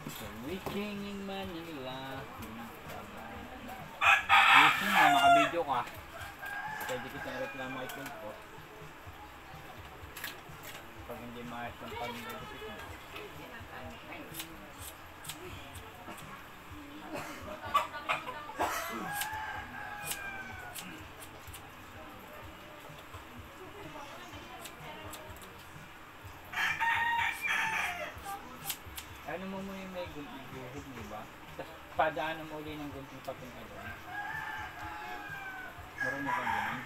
So, waiting in Manila. Ayusin mo, naka-video ka. Pwede kita reklamo kay Tulpo. Pag hindi maayos ang pag-ibigit mo. Ano mo yung may guhid mo ba? Tapos padaanan mo ulit ng gunting pating ka doon. Marunong kang ganun.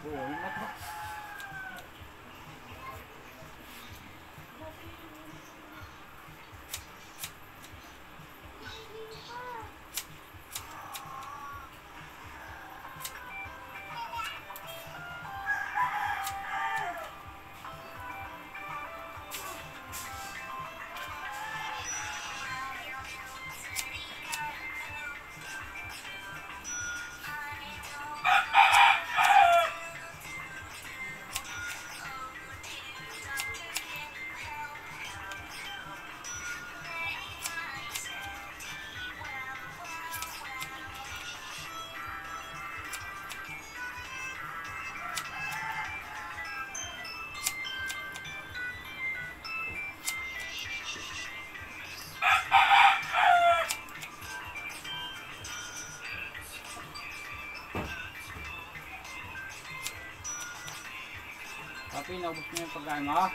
Oo, yung mata. Papi, naubos mo yung pagkain mo?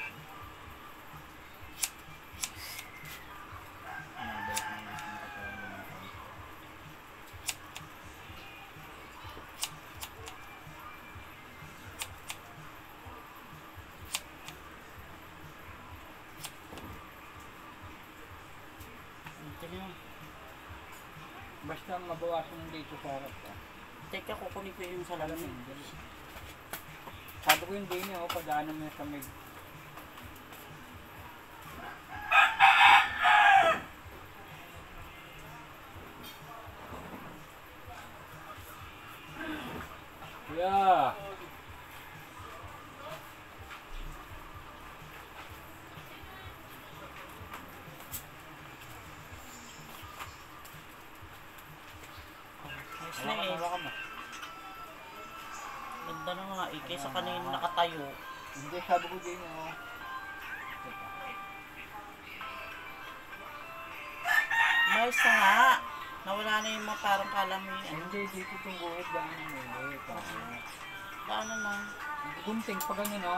Basta mabawasan ng dito sa harap ka. Teka, kukunin ko yung salamin. Sabi ko yung day niya, padaanan mo sa may... Yeah! Ayos na eh. Ganda na nga eh, kaysa kanina nakatayo. Hindi, sabi ko din mo. Ayos na nga. Nawala na yung mga parang kalamin. Hindi, dito itong guhit. Daanan mo. Daanan na. Gunting, pag ano no,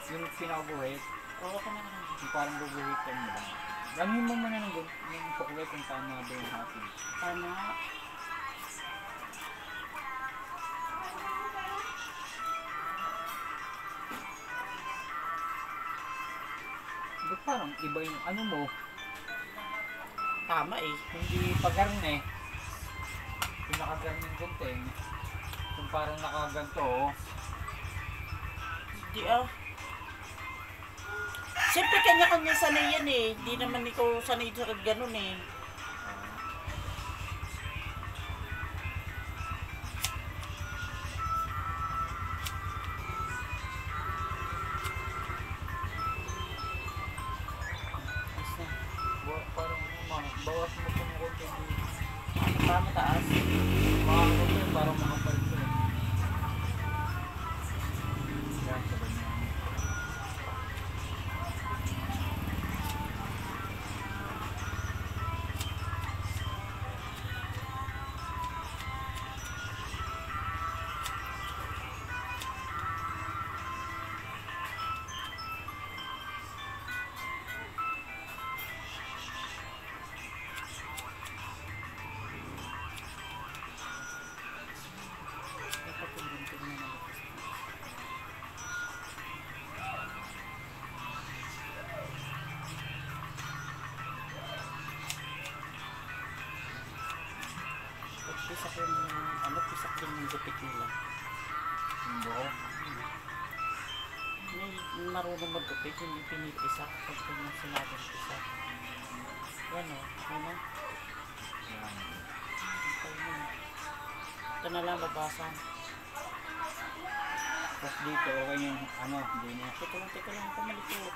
yung pinaguhit. Oo ka na. Yung parang guguhitan mo lang. Gamin mo muna ng chocolate kung tama ba yung happy. Tama. Ba't parang iba yung ano mo? Tama eh. Hindi pagarne. Yung nakagarne yung gunting. Kung parang nakaganto. Hindi ah. Siyempre kanya-kanya sanay yan eh. Hindi naman ikaw sanay sa ganun eh. Bawas mo kung gunting dito. Para mataas. Mga gunting parang makapalit ko. Yan, sabay niya. Pisak yung, pisak din yung gupit nila. Yung buhok. May marunong magupit, hindi pinipisa pag yung sinabing pisa. Yan o, ano? Yan. Okay mo. Ito na lang labasan. Tapos dito, okay yung ano, hindi na. Teka lang, pamalikot.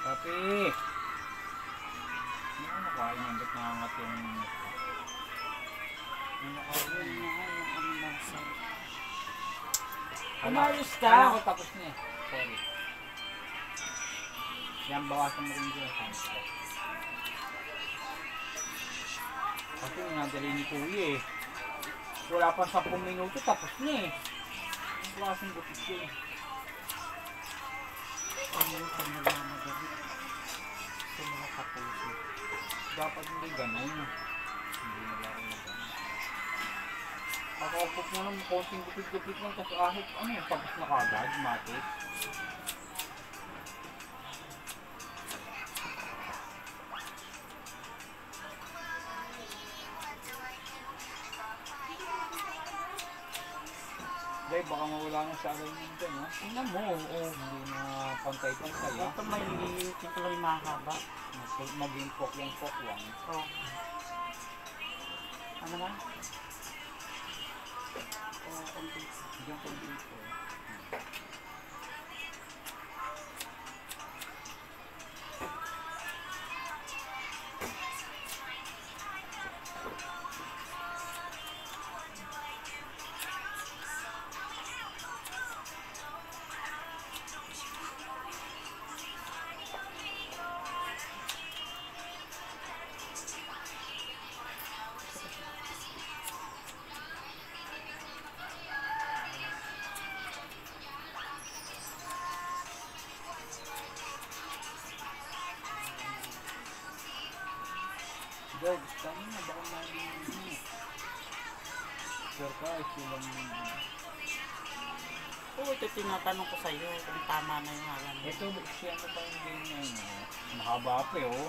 Kapi! Ano ka nakain yan? Ba't nangangat yung... Ano nakain Yun yan? na, yung ano nasa. Ano? Umayos ka! Kala ko tapos na eh. Sorry. Yan, bawasan mo rin dyan. Kasi nadali ni Kuya eh. Wala pa 10 minuto, tapos na eh. Ang klaseng gupit ko eh. Ano yung pag nagmamagabi? Ito mga kapuso. Dapat hindi ganun. Hindi nila ako na ganun. Makaupok mo lang, konting gupit-gupit lang, kasi ahit, ano yung tapos na kagad, matik. Dahil baka mawala na sa agay nyo dyan, ha? Tingnan mo, oo. Hindi na pantay-pantay, ha? Ito may ito lang yung mahaba. Maging pokwang-pokwang. Oh. Ano ba? Oh, konti. Diyan ko dito. George, kami na baka maging ano. Sure ka, silang Oo, ito tinatanong ko sa'yo kung tama na yung halan mo. ito, siya mo pa yung game na yun. Mahaba pa eh, oh.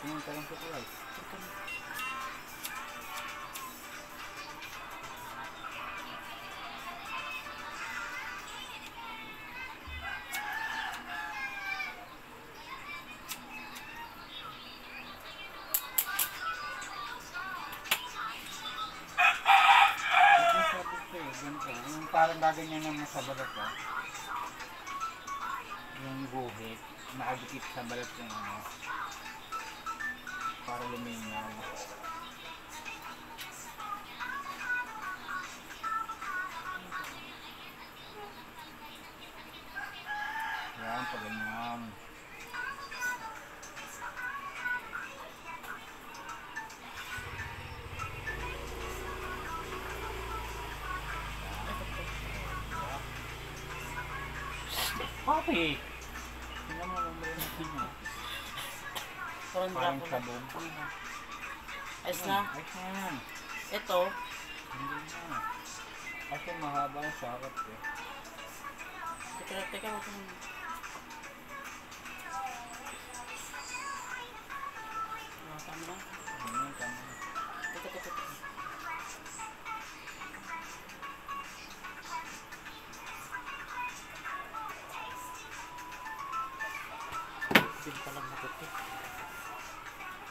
Tingin ka lang sa kulay. Yung parang gaganyan naman sa balat ko. Yung guhit, nakadikit sa balat yung ano. Para luminaw. Yan, pag ganyan. Papi! Tingnan mo lang rin natin ha. Parang Parang drapo sabog. Ayos na. Ayos na yan. Ito, Hindi na. Kasi mahaba ang sakat eh. teka, wag mo. Ah, tama na. Ganyan, tama. Teka. Hindi pa lang maguti.